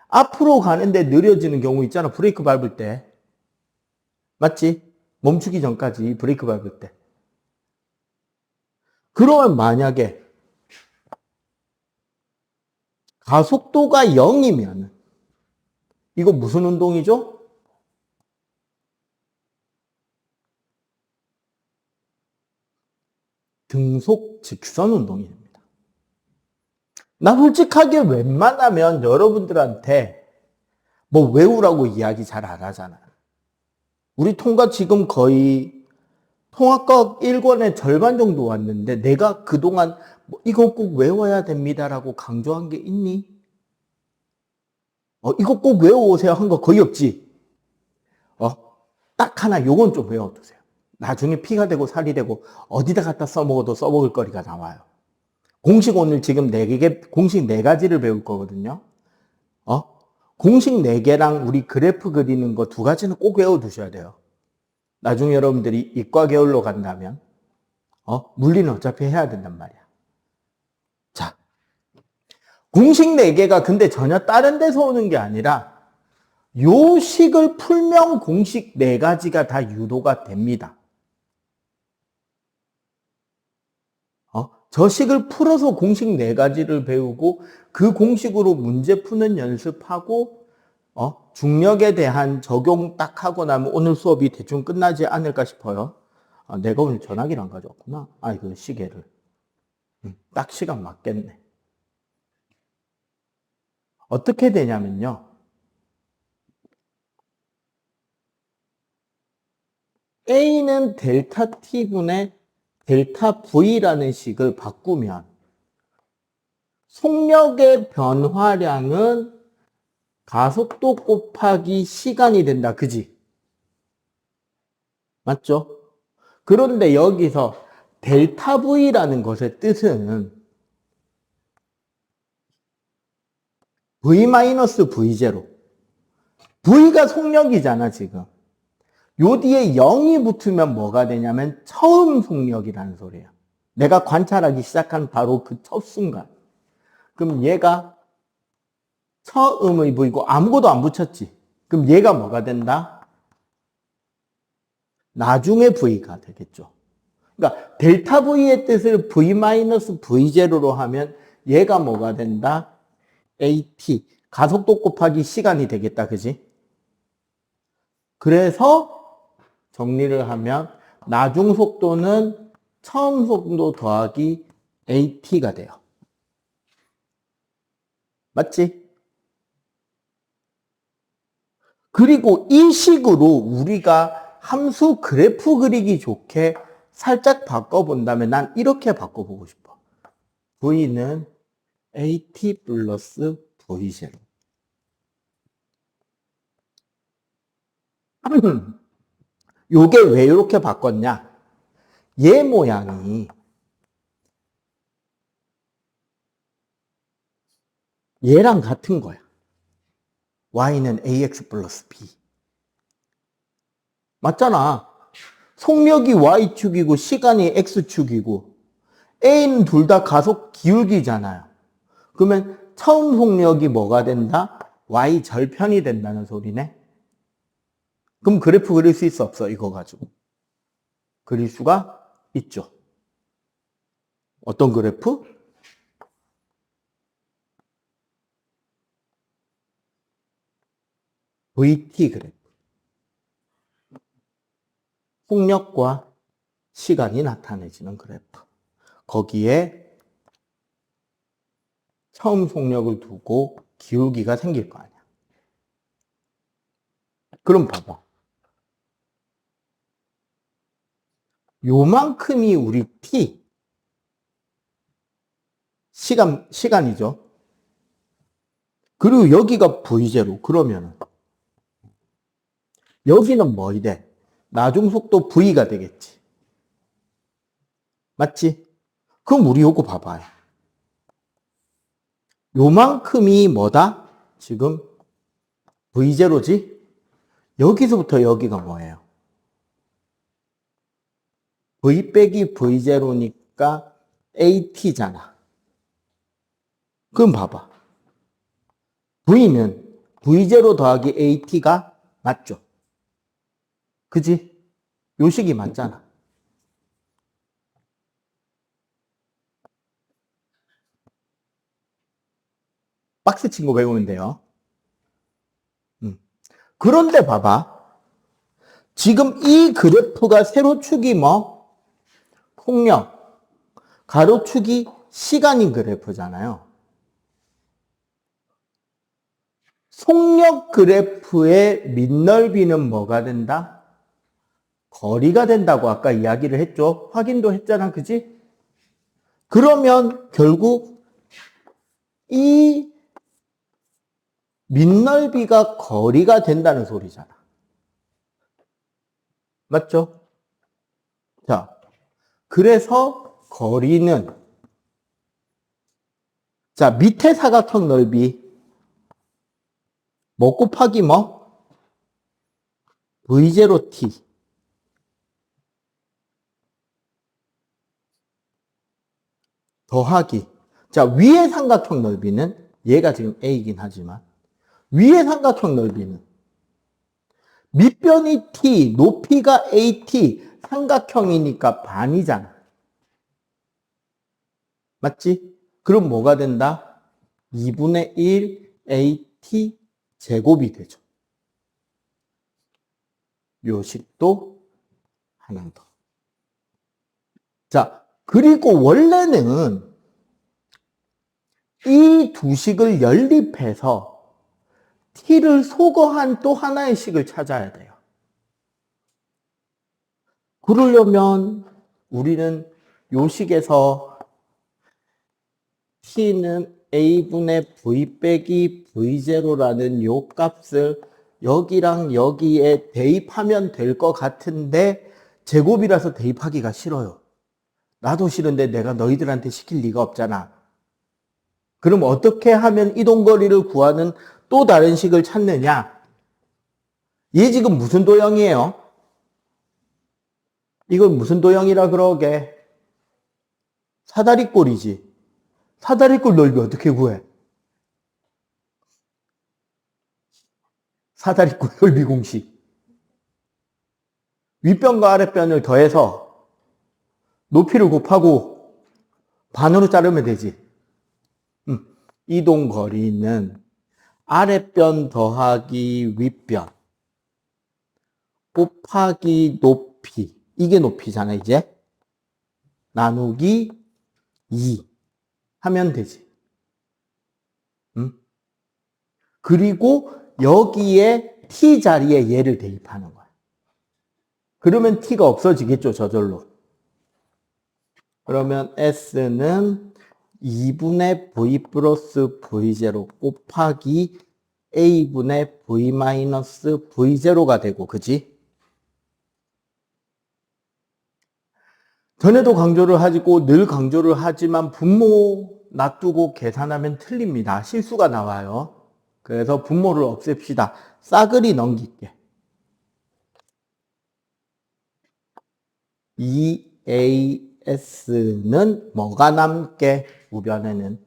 앞으로 가는데 느려지는 경우 있잖아. 브레이크 밟을 때. 맞지? 멈추기 전까지 브레이크 밟을 때. 그러면 만약에 가속도가 0이면 이거 무슨 운동이죠? 등속 직선 운동이 됩니다. 나 솔직하게 웬만하면 여러분들한테 뭐 외우라고 이야기 잘 안 하잖아요. 우리 통과 지금 거의 통합과학 1권의 절반 정도 왔는데 내가 그동안 뭐 이거 꼭 외워야 됩니다라고 강조한 게 있니? 이거 꼭 외워오세요 한 거 거의 없지? 딱 하나 요건 좀 외워두세요. 나중에 피가 되고 살이 되고 어디다 갖다 써먹어도 써먹을 거리가 나와요. 공식 오늘 지금 4개, 공식 4가지를 배울 거거든요. 공식 4개랑 우리 그래프 그리는 거 2가지는 꼭 외워두셔야 돼요. 나중에 여러분들이 이과 계열로 간다면 물리는 어차피 해야 된단 말이야. 자, 공식 4개가 근데 전혀 다른 데서 오는 게 아니라 요 식을 풀면 공식 4가지가 다 유도가 됩니다. 저 식을 풀어서 공식 4가지를 배우고 그 공식으로 문제 푸는 연습하고 중력에 대한 적용 딱 하고 나면 오늘 수업이 대충 끝나지 않을까 싶어요. 내가 오늘 전화기를 안 가져왔구나. 그 시계를. 딱 시간 맞겠네. 어떻게 되냐면요. A는 델타 T분의 델타 V라는 식을 바꾸면 속력의 변화량은 가속도 곱하기 시간이 된다. 그지? 맞죠? 그런데 여기서 델타 V라는 것의 뜻은 V-V0. V가 속력이잖아, 지금. 요 뒤에 0이 붙으면 뭐가 되냐면 처음 속력이라는 소리예요. 내가 관찰하기 시작한 바로 그 첫 순간. 그럼 얘가 처음의 V고 아무것도 안 붙였지. 그럼 얘가 뭐가 된다? 나중에 V가 되겠죠. 그러니까 델타 V의 뜻을 V-V0로 하면 얘가 뭐가 된다? AT. 가속도 곱하기 시간이 되겠다. 그지? 그래서 정리를 하면 나중 속도는 처음 속도 더하기 AT가 돼요. 맞지? 그리고 이 식으로 우리가 함수 그래프 그리기 좋게 살짝 바꿔본다면 난 이렇게 바꿔보고 싶어. V는 AT 플러스 V0. 요게 왜 이렇게 바꿨냐? 얘 모양이 얘랑 같은 거야. Y는 AX 플러스 B. 맞잖아. 속력이 Y축이고 시간이 X축이고 A는 둘 다 가속 기울기잖아요. 그러면 처음 속력이 뭐가 된다? Y 절편이 된다는 소리네. 그럼 그래프 그릴 수 있어 없어? 이거 가지고. 그릴 수가 있죠. 어떤 그래프? VT 그래프. 속력과 시간이 나타내지는 그래프. 거기에 처음 속력을 두고 기울기가 생길 거 아니야. 그럼 봐봐. 요만큼이 우리 T. 시간이죠. 그리고 여기가 V0. 그러면은 여기는 뭐 이래? 나중 속도 V가 되겠지. 맞지? 그럼 우리 요거 봐봐요. 요만큼이 뭐다? 지금 V0지? 여기서부터 여기가 뭐예요? V 빼기 V0니까 AT잖아. 그럼 봐봐. V는 V0 더하기 AT가 맞죠? 그지? 요 식이 맞잖아. 박스 친 거 외우면 돼요. 그런데 봐봐. 지금 이 그래프가 세로축이 뭐? 속력. 가로축이 시간인 그래프잖아요. 속력 그래프의 밑넓이는 뭐가 된다? 거리가 된다고 아까 이야기를 했죠. 확인도 했잖아. 그지? 그러면 결국 이 밑넓이가 거리가 된다는 소리잖아. 맞죠? 자, 그래서 거리는 자, 밑에 사각형 넓이 뭐 곱하기 뭐? V0t 더하기 자, 위의 삼각형 넓이는 얘가 지금 A이긴 하지만 위의 삼각형 넓이는 밑변이 T, 높이가 AT, 삼각형이니까 반이잖아. 맞지? 그럼 뭐가 된다? 2분의 1 AT 제곱이 되죠. 요 식도 하나 더. 자, 그리고 원래는 이 두 식을 연립해서 t를 소거한 또 하나의 식을 찾아야 돼요. 그러려면 우리는 요 식에서 t는 a분의 v 빼기 v0라는 요 값을 여기랑 여기에 대입하면 될 것 같은데 제곱이라서 대입하기가 싫어요. 나도 싫은데 내가 너희들한테 시킬 리가 없잖아. 그럼 어떻게 하면 이동거리를 구하는 또 다른 식을 찾느냐? 얘 지금 무슨 도형이에요? 이건 무슨 도형이라 그러게? 사다리꼴이지. 사다리꼴 넓이 어떻게 구해? 사다리꼴 넓이 공식. 윗변과 아랫변을 더해서 높이를 곱하고 반으로 자르면 되지. 이동거리는 아랫변 더하기 윗변 곱하기 높이 이게 높이잖아 이제 나누기 2 하면 되지. 그리고 여기에 t 자리에 얘를 대입하는 거야. 그러면 t가 없어지겠죠 저절로. 그러면 s는 2분의 v 플러스 v0 곱하기 a분의 v 마이너스 v0가 되고 그지? 전에도 강조를 하고 늘 강조를 하지만 분모 놔두고 계산하면 틀립니다. 실수가 나와요. 그래서 분모를 없앱시다. 싸그리 넘길게. 2as는 뭐가 남게? 우변에는.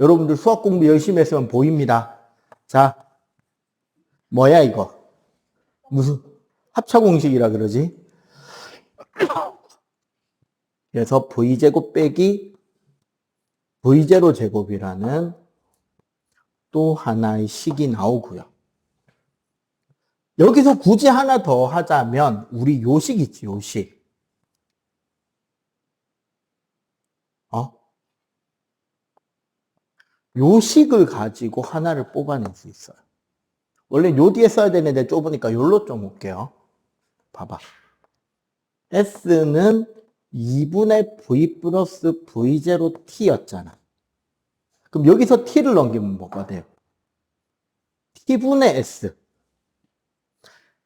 여러분들 수학 공부 열심히 했으면 보입니다. 자, 뭐야 이거? 무슨 합차공식이라 그러지? 그래서 v제곱 빼기 v0 제곱이라는 또 하나의 식이 나오고요. 여기서 굳이 하나 더 하자면 우리 요식 있지, 요식. 요식을 가지고 하나를 뽑아낼 수 있어요. 원래 요 뒤에 써야 되는데 좁으니까 요로 좀 올게요. 봐봐. S는 2분의 V 플러스 V0 T였잖아. 그럼 여기서 T를 넘기면 뭐가 돼요? T분의 S.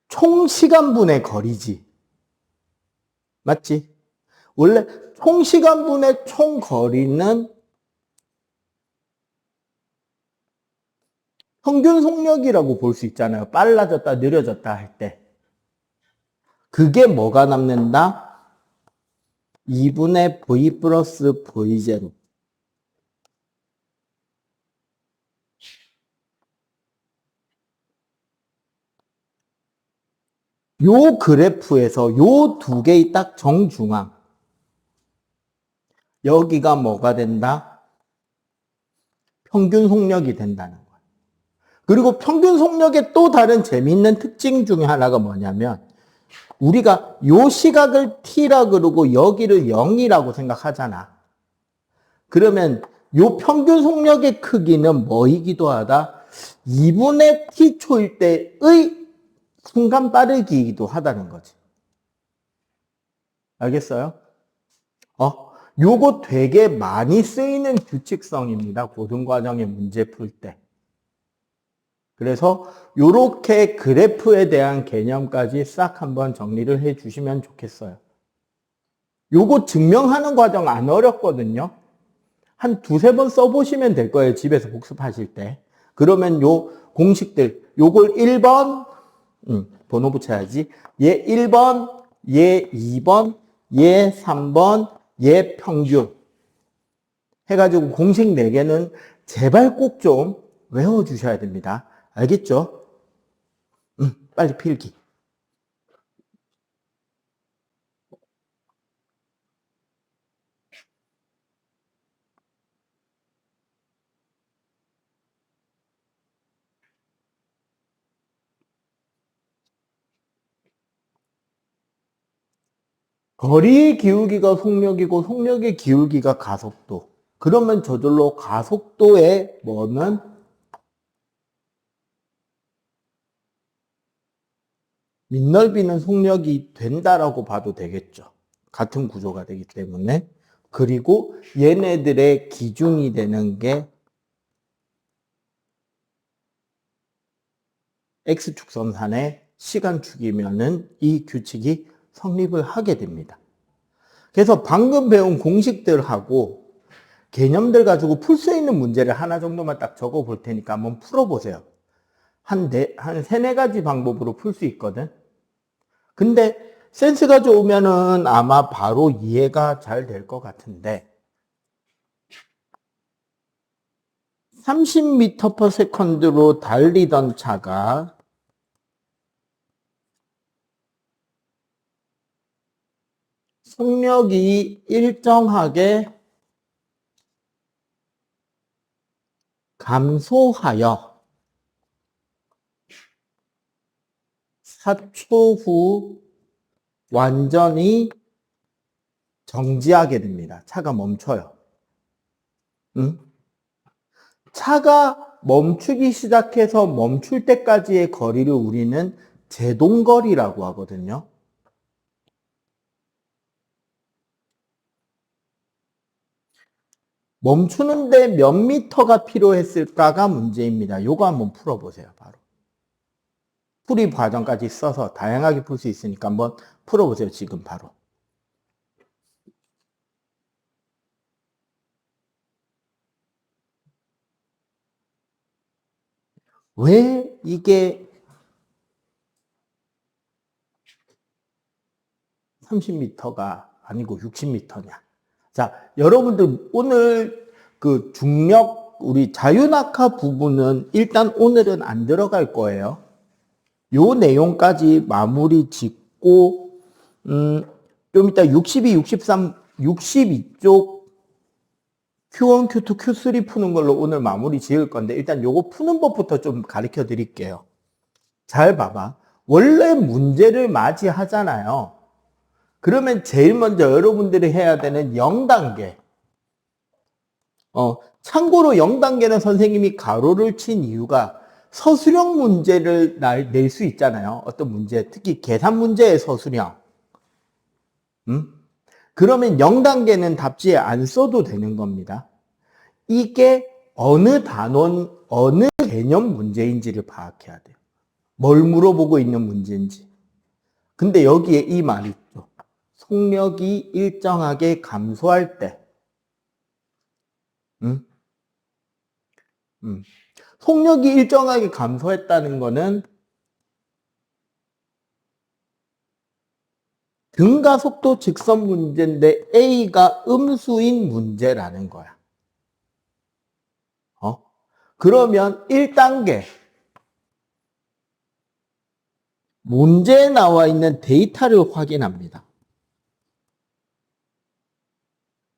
총 시간분의 거리지. 맞지? 원래 총 시간분의 총 거리는 평균 속력이라고 볼 수 있잖아요. 빨라졌다, 느려졌다 할 때. 그게 뭐가 남는다? 2분의 V 플러스 V0. 요 그래프에서 요 두 개의 딱 정중앙. 여기가 뭐가 된다? 평균 속력이 된다는 거예요. 그리고 평균 속력의 또 다른 재미있는 특징 중에 하나가 뭐냐면 우리가 요 시각을 t라 그러고 여기를 0이라고 생각하잖아. 그러면 요 평균 속력의 크기는 뭐이기도 하다? 2분의 t초일 때의 순간 빠르기이기도 하다는 거지. 알겠어요? 요거 되게 많이 쓰이는 규칙성입니다. 고등과정의 문제 풀 때. 그래서 요렇게 그래프에 대한 개념까지 싹 한번 정리를 해 주시면 좋겠어요. 요거 증명하는 과정 안 어렵거든요. 한 두세 번 써보시면 될 거예요. 집에서 복습하실 때. 그러면 요 공식들, 요걸 1번, 번호 붙여야지. 얘 1번, 얘 2번, 얘 3번, 얘 평균. 해가지고 공식 4개는 제발 꼭 좀 외워주셔야 됩니다. 알겠죠? 빨리 필기. 거리의 기울기가 속력이고 속력의 기울기가 가속도. 그러면 저절로 가속도의 뭐는 밑넓이는 속력이 된다라고 봐도 되겠죠. 같은 구조가 되기 때문에. 그리고 얘네들의 기준이 되는 게 X축선산의 시간축이면은 이 규칙이 성립을 하게 됩니다. 그래서 방금 배운 공식들하고 개념들 가지고 풀 수 있는 문제를 하나 정도만 딱 적어 볼 테니까 한번 풀어보세요. 한 세네 가지 방법으로 풀 수 있거든. 근데 센스가 좋으면은 아마 바로 이해가 잘 될 것 같은데 30m/s로 달리던 차가 속력이 일정하게 감소하여 4초 후 완전히 정지하게 됩니다. 차가 멈춰요. 응? 차가 멈추기 시작해서 멈출 때까지의 거리를 우리는 제동거리라고 하거든요. 멈추는데 몇 미터가 필요했을까가 문제입니다. 요거 한번 풀어보세요. 바로. 풀이 과정까지 써서 다양하게 풀 수 있으니까 한번 풀어보세요. 지금 바로. 왜 이게 30m가 아니고 60m냐? 자, 여러분들 오늘 그 중력 우리 자유낙하 부분은 일단 오늘은 안 들어갈 거예요. 요 내용까지 마무리 짓고 좀 이따 62, 63, 62쪽 Q1, Q2, Q3 푸는 걸로 오늘 마무리 지을 건데 일단 요거 푸는 법부터 좀 가르쳐 드릴게요. 잘 봐봐. 원래 문제를 맞이하잖아요. 그러면 제일 먼저 여러분들이 해야 되는 0단계. 참고로 0단계는 선생님이 가로를 친 이유가 서술형 문제를 낼 수 있잖아요. 어떤 문제, 특히 계산 문제의 서술형. 그러면 0단계는 답지에 안 써도 되는 겁니다. 이게 어느 단원, 어느 개념 문제인지를 파악해야 돼요. 뭘 물어보고 있는 문제인지. 근데 여기에 이 말이 있죠. 속력이 일정하게 감소할 때. 속력이 일정하게 감소했다는 거는 등가속도 직선 문제인데 A가 음수인 문제라는 거야. 그러면 1단계 문제에 나와 있는 데이터를 확인합니다.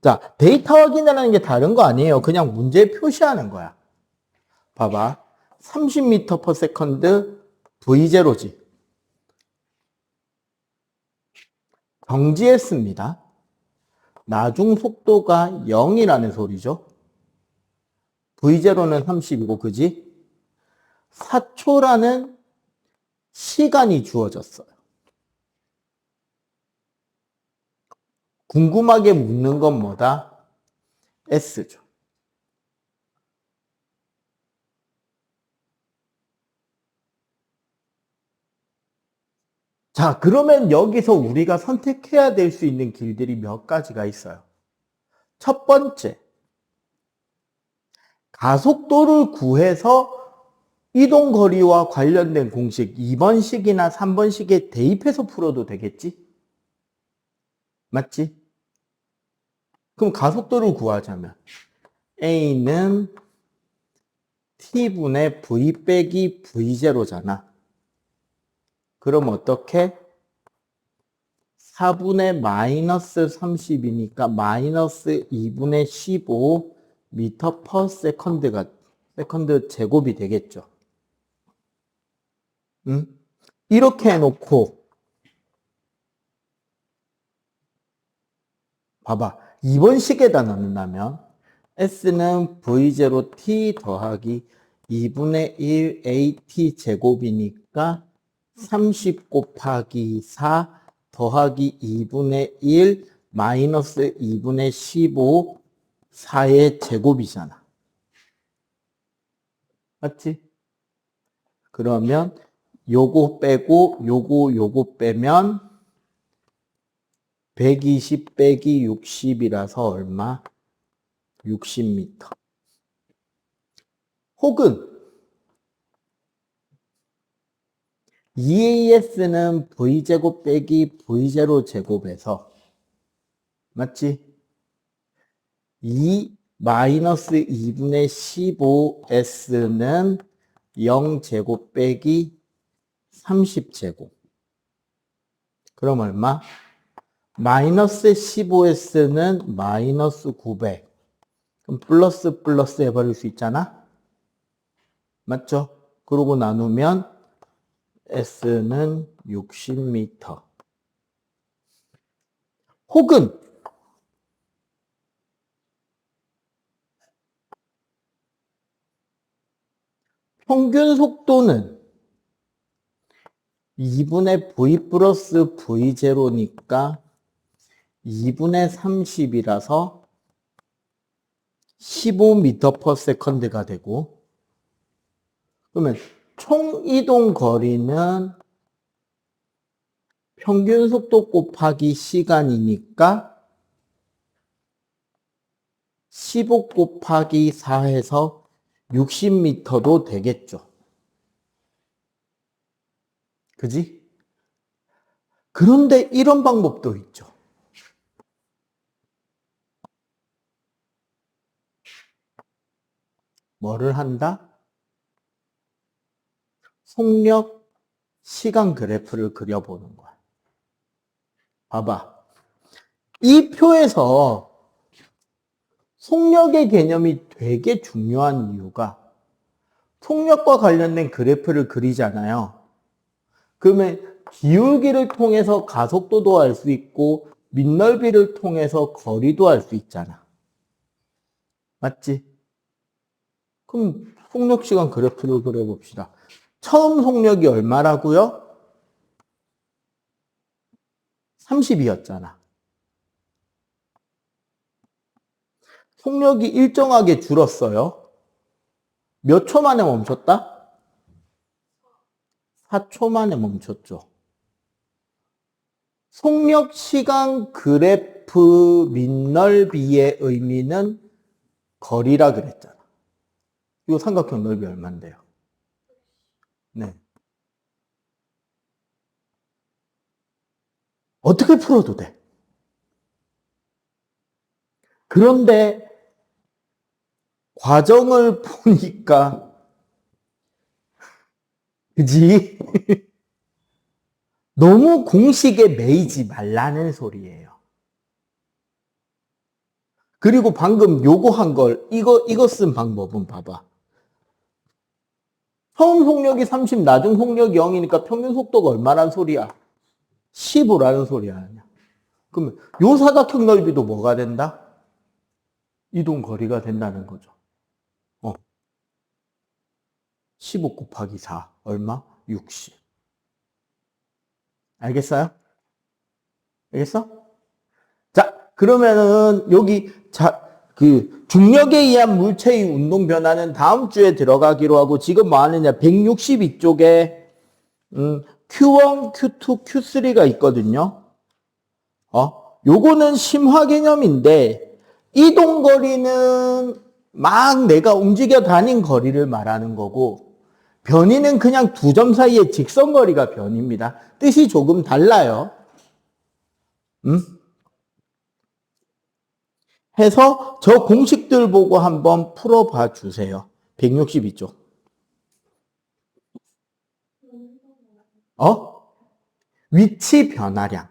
자, 데이터 확인하는 게 다른 거 아니에요. 그냥 문제에 표시하는 거야. 봐봐. 30m/s V0지. 정지했습니다. 나중 속도가 0이라는 소리죠. V0는 30이고, 그지? 4초라는 시간이 주어졌어요. 궁금하게 묻는 건 뭐다? S죠. 자, 그러면 여기서 우리가 선택해야 될 수 있는 길들이 몇 가지가 있어요. 첫 번째, 가속도를 구해서 이동거리와 관련된 공식 2번식이나 3번식에 대입해서 풀어도 되겠지? 맞지? 그럼 가속도를 구하자면 A는 T분의 V 빼기 V0잖아. 그럼 어떻게? 4분의 마이너스 30이니까 마이너스 2분의 15 미터 퍼 세컨드 제곱이 되겠죠. 응? 이렇게 해놓고 봐봐. 2번 식에다 넣는다면 S는 V0T 더하기 2분의 1 AT 제곱이니까 30 곱하기 4 더하기 2분의 1 마이너스 2분의 15 4의 제곱이잖아. 맞지? 그러면 요거 빼고 요거 빼면 120 빼기 60이라서 얼마? 60m. 혹은 EAS는 V제곱 빼기 V0 제곱에서 맞지? 2 마이너스 2분의 15S는 0제곱 빼기 30제곱. 그럼 얼마? 마이너스 15S는 마이너스 900. 그럼 플러스 해버릴 수 있잖아? 맞죠? 그러고 나누면 S는 60m. 혹은 평균 속도는 2분의 V 플러스 V0니까 2분의 30이라서 15m per second가 되고, 그러면 총 이동 거리는 평균 속도 곱하기 시간이니까 15 곱하기 4 해서 60m도 되겠죠. 그지? 그런데 이런 방법도 있죠. 뭐를 한다? 속력, 시간 그래프를 그려보는 거야. 봐봐. 이 표에서 속력의 개념이 되게 중요한 이유가 속력과 관련된 그래프를 그리잖아요. 그러면 기울기를 통해서 가속도도 알 수 있고 밑넓이를 통해서 거리도 알 수 있잖아. 맞지? 그럼 속력 시간 그래프를 그려봅시다. 처음 속력이 얼마라고요? 30이었잖아. 속력이 일정하게 줄었어요. 몇 초 만에 멈췄다? 4초 만에 멈췄죠. 속력 시간 그래프 밑넓이의 의미는 거리라 그랬잖아. 이 삼각형 넓이 얼마인데요? 네. 어떻게 풀어도 돼. 그런데 과정을 보니까 그지? 너무 공식에 매이지 말라는 소리예요. 그리고 방금 요거 한 걸 이거 쓴 방법은 봐봐. 처음 속력이 30, 나중 속력이 0이니까 평균 속도가 얼마란 소리야? 15라는 소리 아니야. 그러면 요 사각형 넓이도 뭐가 된다? 이동 거리가 된다는 거죠. 15 곱하기 4 얼마? 60. 알겠어요? 알겠어? 자, 그러면은 여기 그 중력에 의한 물체의 운동 변화는 다음 주에 들어가기로 하고 지금 뭐 하느냐? 162쪽에 Q1, Q2, Q3가 있거든요. 요거는 심화 개념인데 이동 거리는 막 내가 움직여 다닌 거리를 말하는 거고 변이는 그냥 두 점 사이의 직선 거리가 변입니다. 뜻이 조금 달라요. 해서 저 공식들 보고 한번 풀어봐 주세요. 162쪽. 위치 변화량.